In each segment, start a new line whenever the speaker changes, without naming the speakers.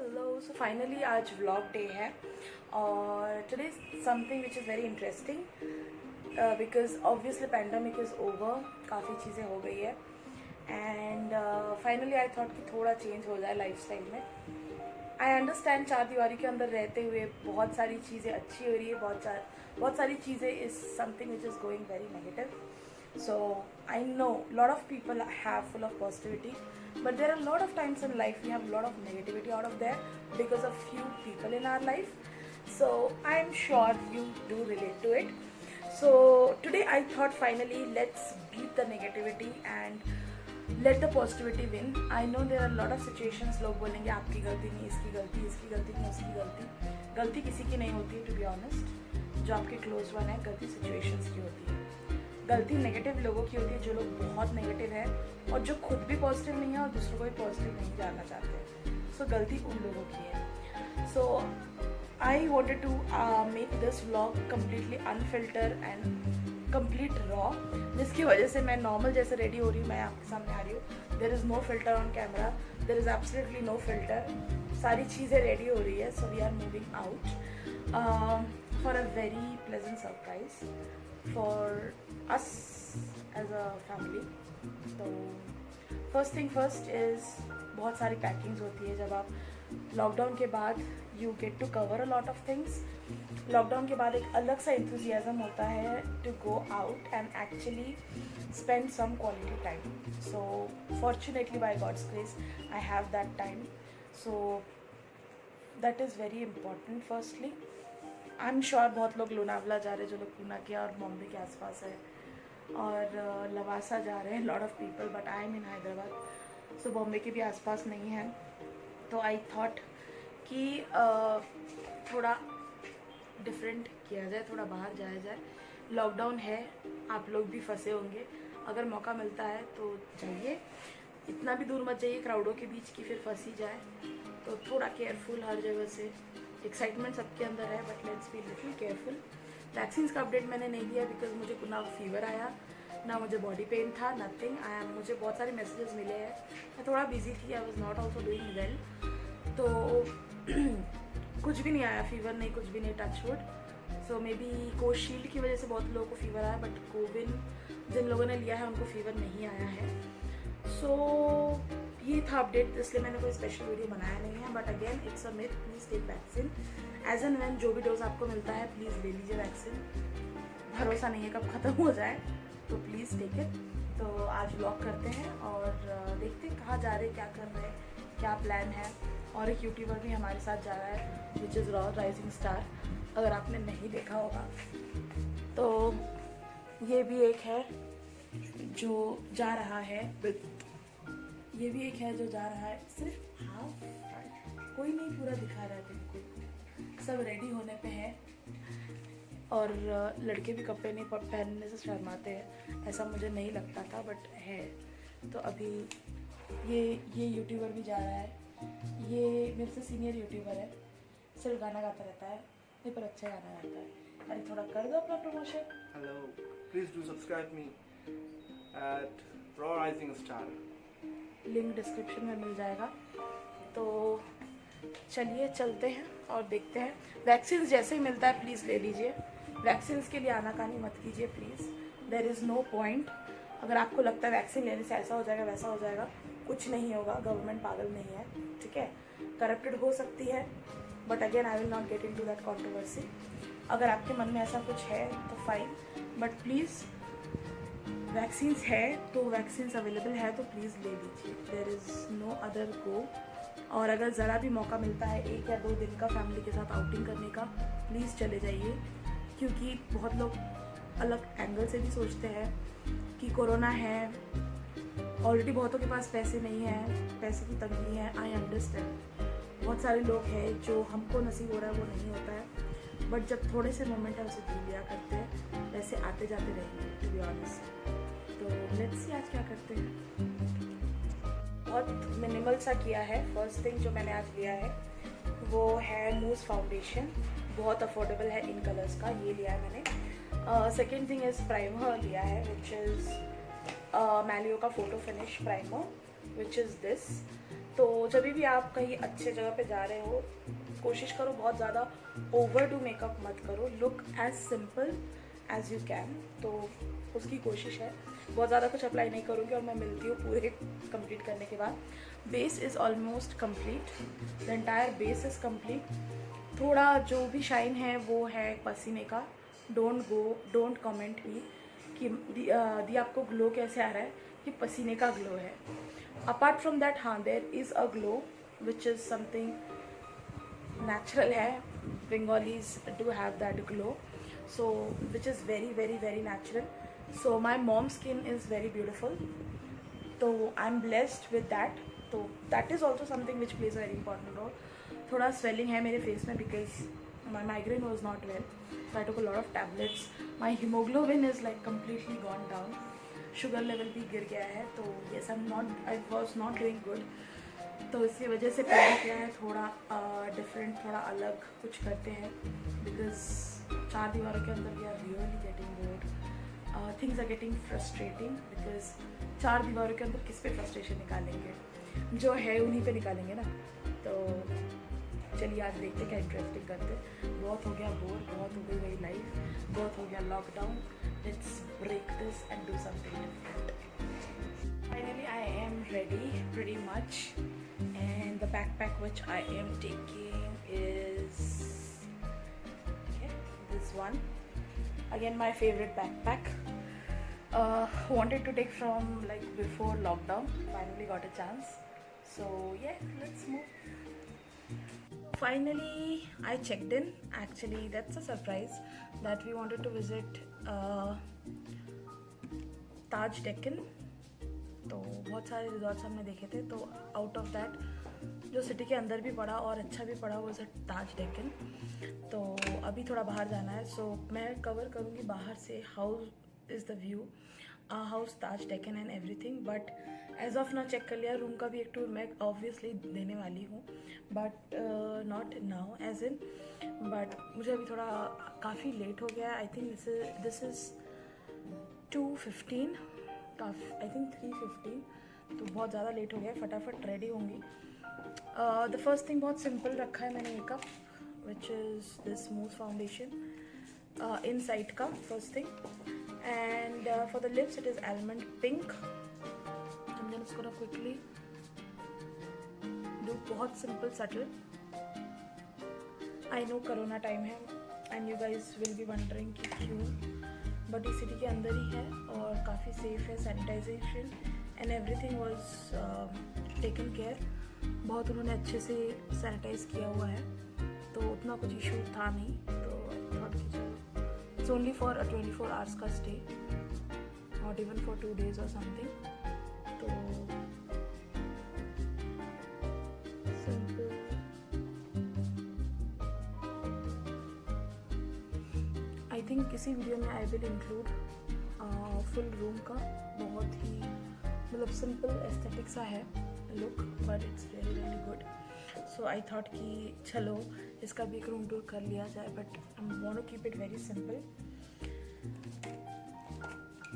So finally आज vlog day है और today is something which is very interesting because obviously pandemic is over, काफ़ी चीज़ें हो गई है एंड फाइनली आई थॉट कि थोड़ा चेंज हो जाए लाइफस्टाइल में। आई अंडरस्टैंड चार दीवारी के अंदर रहते हुए बहुत सारी चीज़ें अच्छी हो रही है, बहुत सारी चीज़ें is something which is going very negative. So I know a lot of people have full of positivity, but there are a lot of times in life we have a lot of negativity out of there because of few people in our life. So I'm sure you do relate to it. So today I thought finally let's beat the negativity and let the positivity win. I know there are a lot of situations लोग बोलेंगे आपकी गलती नहीं, इसकी गलती नहीं, उसकी गलती किसी की नहीं होती है to be honest. जो आपके क्लोज वन है, गलती सिचुएशंस की होती है, गलती नेगेटिव लोगों की होती है जो लोग बहुत नेगेटिव है और जो खुद भी पॉजिटिव नहीं है और दूसरों को भी पॉजिटिव नहीं जानना चाहते. सो गलती उन लोगों की है. So I wanted to make this vlog completely unfiltered and complete raw, जिसकी वजह से मैं नॉर्मल जैसे रेडी हो रही हूँ, मैं आपके सामने आ रही हूँ. There is no filter on camera, there is absolutely no filter. सारी चीज़ें रेडी हो रही है. So we are moving out for a very pleasant surprise for us as a family. तो फर्स्ट थिंग फर्स्ट इज़ बहुत सारी packings होती है जब आप लॉकडाउन के बाद you get to cover a lot of things. Lockdown के बाद एक अलग सा इंथुजियाज़म होता है to go out and actually spend some quality time. So fortunately by God's grace I have that time. So that is very important. Firstly I am sure बहुत लोग लोनावला जा रहे हैं, जो लोग पूना के और बॉम्बे के आसपास है, और लवासा जा रहे हैं lot of people, but I am in Hyderabad. So Bombay के भी आसपास नहीं है. तो आई थॉट कि थोड़ा डिफरेंट किया जाए, थोड़ा बाहर जाया जाए. लॉकडाउन है, आप लोग भी फंसे होंगे, अगर मौका मिलता है तो जाइए. इतना भी दूर मत जाइए क्राउडों के बीच की फिर फंसी जाए. तो थोड़ा केयरफुल हर जगह से. एक्साइटमेंट सबके अंदर है, but let's be little careful. Vaccines का अपडेट मैंने नहीं दिया बिकॉज मुझे ना फीवर आया, ना मुझे बॉडी पेन था, नथिंग. मुझे बहुत सारे मैसेजेस मिले हैं. मैं थोड़ा बिजी थी, I was not also doing well. तो कुछ भी नहीं आया, फीवर नहीं, कुछ भी नहीं, touch wood. So may be Covishield की वजह से बहुत लोगों को फीवर आया, बट कोविन जिन लोगों ने लिया है उनको फीवर नहीं आया है. सो ये था अपडेट, इसलिए मैंने कोई स्पेशल वीडियो बनाया नहीं है. But again it's a myth, please take vaccine as and when. जो भी डोज आपको मिलता है प्लीज़ ले लीजिए वैक्सीन. भरोसा नहीं है कब ख़त्म हो जाए, तो प्लीज़ टेक इट. तो आज व्लॉग करते हैं और देखते हैं कहाँ जा रहे हैं, क्या कर रहे हैं, क्या प्लान है. और एक यूट्यूबर भी हमारे साथ जा रहा है which is raw rising star, अगर आपने नहीं देखा होगा. तो ये भी एक है जो जा रहा है, ये भी एक है जो जा रहा है. सिर्फ हाफ, कोई नहीं पूरा दिखा रहा है बिल्कुल. सब रेडी होने पे है और लड़के भी कपड़े नहीं पहनने से शर्माते हैं, ऐसा मुझे नहीं लगता था बट है. तो अभी ये यूट्यूबर भी जा रहा है. ये मेरे से सीनियर यूट्यूबर है, सिर्फ गाना गाता रहता है, नहीं पर अच्छा गाना गाता है. अरे थोड़ा कर दो अपना promotion.
Hello, please do subscribe me at raw rising star.
Link description में मिल जाएगा. तो चलिए चलते हैं और देखते हैं. वैक्सीन जैसे ही मिलता है प्लीज़ ले लीजिए. वैक्सीन के लिए आनाकानी मत कीजिए please. There is no point. अगर आपको लगता है वैक्सीन लेने से ऐसा हो जाएगा वैसा हो जाएगा, कुछ नहीं होगा. गवर्नमेंट पागल नहीं है, ठीक है. करप्टेड हो सकती है, but again I will not get into that controversy. अगर आपके मन में ऐसा कुछ है तो फाइन, बट प्लीज़ वैक्सीन्स है तो वैक्सीन्स अवेलेबल है तो प्लीज़ ले लीजिए. देयर इज़ नो अदर गो. और अगर ज़रा भी मौका मिलता है 1 या 2 दिन का फैमिली के साथ आउटिंग करने का, प्लीज़ चले जाइए. क्योंकि बहुत लोग अलग एंगल से भी सोचते हैं कि कोरोना है, ऑलरेडी बहुतों के पास पैसे नहीं है, पैसे की तंगी है. I understand. बहुत सारे लोग हैं जो हमको नसीब हो रहा है वो नहीं होता है, बट जब थोड़े से मोमेंट है उसे जी लिया करते हैं. वैसे आते जाते रहेंगे टू बी ऑनेस्ट. तो लेट्स सी आज क्या करते हैं. बहुत मिनिमल सा किया है. फर्स्ट थिंग जो मैंने आज लिया है वो है मूस फाउंडेशन. बहुत अफोर्डेबल है इन कलर्स का, ये लिया है मैंने. सेकेंड थिंग इज़ प्राइमर लिया है विच इज़ मैलियो का photo finish primer which is this. तो जब भी आप कहीं अच्छे जगह पे जा रहे हो, कोशिश करो बहुत ज़्यादा ओवर डू मेकअप मत करो, look as simple as you can. तो उसकी कोशिश है, बहुत ज़्यादा कुछ अप्लाई नहीं करूँगी और मैं मिलती हूँ पूरे कंप्लीट करने के बाद। Base is almost complete, the entire base is complete. थोड़ा जो भी शाइन है वो है पसीने का। डोंट कमेंट मी कि दी आपको ग्लो कैसे आ रहा है, कि पसीने का ग्लो है। अपार्ट फ्रॉम दैट हाँ, there is a glow which is something natural है। Bengalis do have that glow, so which is very natural. So my mom's skin is very beautiful, so I'm blessed with that. So that is also something which plays a very important role. थोड़ा swelling है मेरे face में because my migraine was not well, so I took a lot of tablets. My hemoglobin is like completely gone down, sugar level भी गिर गया है, तो yes I was not doing good. तो इसकी वजह से प्लान किया है थोड़ा डिफरेंट, थोड़ा अलग कुछ करते हैं, बिकॉज 4 दीवारों के अंदर we are really getting bored, things are getting frustrating, because 4 दीवारों के अंदर किस पे फ्रस्ट्रेशन निकालेंगे, जो है उन्हीं पे निकालेंगे ना। तो चलिए आज देखते क्या इंटरेस्टिंग करते हैं। बहुत हो गया बोर, बहुत हो गई वही लाइफ, बहुत हो गया lockdown. Let's break this and do something different. Finally, I am ready pretty much, and the backpack which I am taking is this one. Again, my favorite backpack. Wanted to take from like before lockdown. Finally got a chance. So yeah, let's move. Finally, I checked in. Actually, that's a surprise that we wanted to visit Taj Deccan. तो बहुत सारे resorts हमने देखे थे, तो out of that जो city के अंदर भी पड़ा और अच्छा भी पड़ा वो ताज डेक्कन। तो अभी थोड़ा बाहर जाना है, सो मैं कवर करूँगी बाहर से how is the view, house Taj Deccan and everything. But as of now check कर लिया, रूम का भी एक टूर मैं ऑब्वियसली देने वाली हूँ, but not now as in. But मुझे अभी थोड़ा काफ़ी लेट हो गया। I think this is 2:15, I think 3:15, तो बहुत ज़्यादा लेट हो गया। फटाफट रेडी होंगी। द फर्स्ट थिंग बहुत सिंपल रखा है मैंने makeup, which is this smooth foundation inside का first thing, and for the lips it is almond pink. And then इसको ना क्विकली डू, बहुत simple subtle. I know corona time है and you guys will be wondering कि क्यों, but ये city के अंदर ही है और काफ़ी सेफ है। Sanitisation and everything was taken care, बहुत उन्होंने अच्छे से सैनिटाइज किया हुआ है, तो उतना कुछ इशू था नहीं। तो थॉट कि चलो it's only for a 24 hours का stay, not even for 2 days और समथिंग। तो सिंपल आई थिंक किसी वीडियो में I will include full room का, बहुत ही मतलब सिंपल एस्थेटिक सा है look, but it's really good. So I thought कि चलो इसका भी एक रूम टूर कर लिया जाए, but I want to keep it very simple.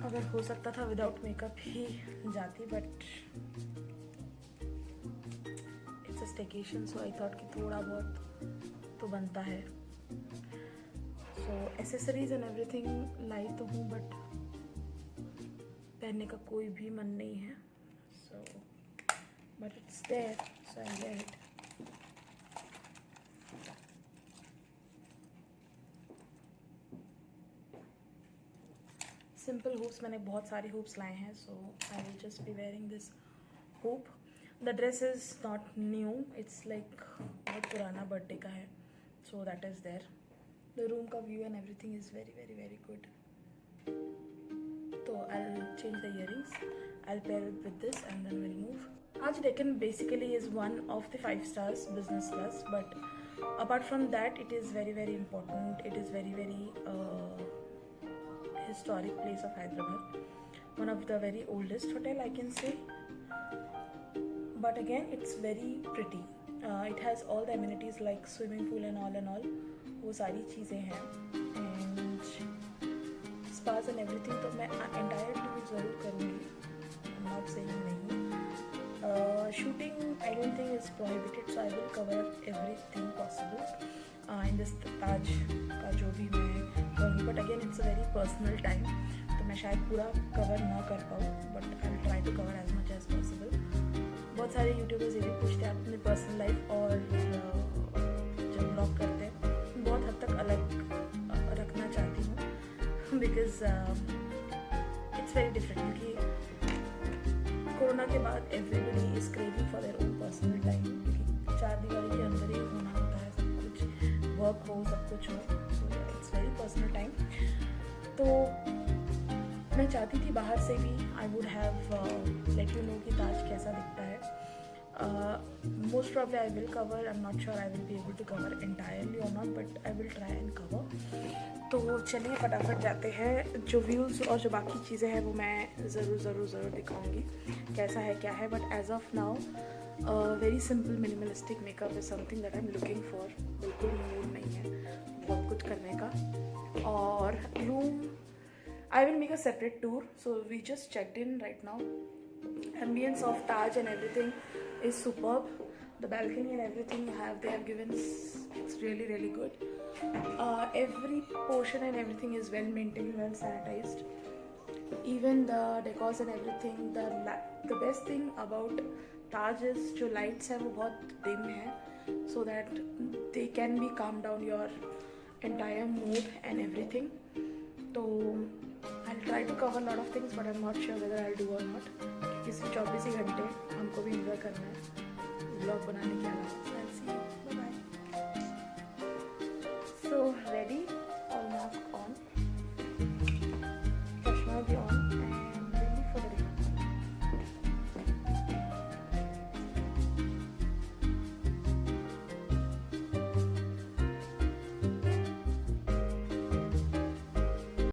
अगर हो सकता था विदाउट मेकअप ही जाती, but it's a staycation, so I thought कि थोड़ा बहुत तो बनता है। सो एसेसरीज एंड एवरीथिंग लाई तो हूँ, बट पहनने का कोई भी मन नहीं है। So but it's there, so I wear it. Simple hoops, मैंने बहुत सारे हुप्स लाए हैं, so I will just be wearing this hoop. The dress is not new, it's like बहुत पुराना बर्थडे का है, so that is there. The room का view and everything is very good. So I'll change the earrings, I'll pair it with this and then we'll move. Taj Deccan basically is one of the 5 stars business class, but apart from that it is very important. It is very historic place of Hyderabad, one of the very oldest hotel I can say, but again it's very pretty. It has all the amenities like swimming pool and all, वो सारी चीज़ें हैं, and स्पास and everything. तो मैं entire tour ज़रूर करूँगी, not saying नहीं, shooting I don't think is prohibited, so I will cover everything possible in this Taj का जो भी मैं करूँगी, but again it's a very personal time, तो मैं शायद पूरा cover ना कर पाऊँ, but I will try to cover as much as possible. बहुत सारे यूट्यूबर्स ये भी पूछते हैं अपनी पर्सनल लाइफ और जब ब्लॉग करते हैं बहुत हद तक अलग रखना चाहती हूँ, बिकॉज इट्स वेरी डिफरेंट, क्योंकि कोरोना के बाद everybody is craving for their own personal time, क्योंकि चार दीवारी के अंदर ही होना होता है सब कुछ, वर्क हो सब कुछ हो, so it's very personal time. तो मैं चाहती थी बाहर से भी I would have let you know कि ताज कैसा दिखता है. Most probably I will cover, I am not sure I will be able to cover entirely और not, but I will try and cover. तो चलिए फटाफट जाते हैं. जो व्यूज़ और जो बाकी चीज़ें हैं वो मैं ज़रूर दिखाऊंगी कैसा है क्या है, but as of now very simple minimalistic makeup is something that I am looking for. बिल्कुल मूड नहीं है बहुत कुछ करने का. और room I will make a separate tour. So we just checked in right now. Ambience of Taj and everything is superb. The balcony and everything they have given, it's really good. Every portion and everything is well maintained, well sanitized. Even the decors and everything. The best thing about Taj is जो lights हैं वो बहुत dim है, so that they can be calm down your entire mood and everything. तो I'll try to cover a lot of things, but I'm not sure whether I'll do or not. इस 24 ही घंटे हमको भी enjoy करना है, vlog बनाने के अलावा.